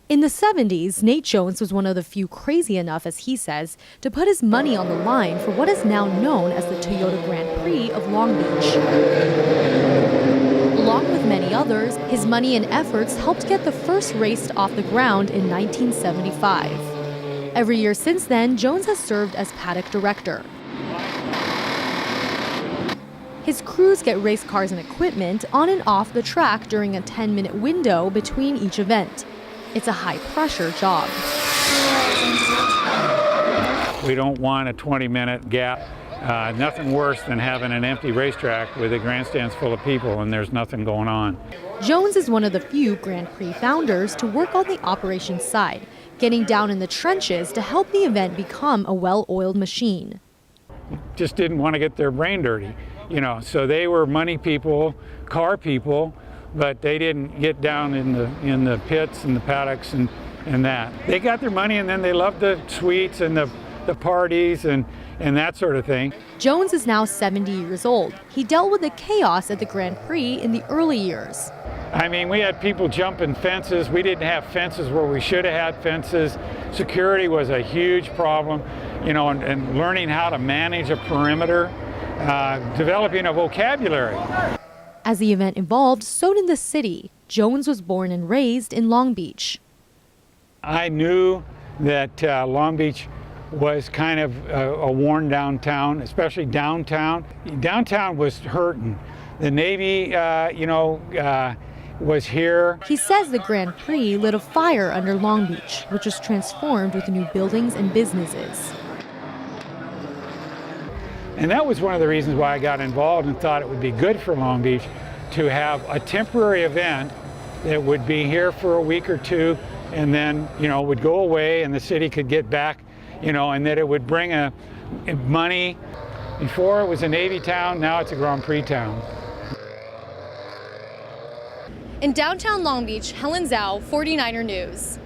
In the 70s, Nate Jones was one of the few crazy enough, as he says, to put his money on the line for what is now known as the Toyota Grand Prix of Long Beach. Along with many others, his money and efforts helped get the first race off the ground in 1975. Every year since then, Jones has served as paddock director. His crews get race cars and equipment on and off the track during a 10-minute window between each event. It's a high-pressure job. We don't want a 20-minute gap. Nothing worse than having an empty racetrack with the grandstands full of people and there's nothing going on. Jones is one of the few Grand Prix founders to work on the operations side, getting down in the trenches to help the event become a well-oiled machine. Just didn't want to get their brain dirty, so they were money people, car people, but they didn't get down in the pits and the paddocks and that. They got their money and then they loved the suites and the parties and that sort of thing. Jones is now 70 years old. He dealt with the chaos at the Grand Prix in the early years. I mean, we had people jumping fences. We didn't have fences where we should have had fences. Security was a huge problem, and learning how to manage a perimeter, developing a vocabulary. As the event evolved, so did the city. Jones was born and raised in Long Beach. I knew that Long Beach was kind of a worn down town, especially downtown. Downtown was hurting. The Navy, was here. He says the Grand Prix lit a fire under Long Beach, which was transformed with new buildings and businesses. And that was one of the reasons why I got involved and thought it would be good for Long Beach to have a temporary event that would be here for a week or two and then, would go away and the city could get back, and that it would bring money. Before it was a Navy town, now it's a Grand Prix town. In downtown Long Beach, Helen, Zhao, 49er News.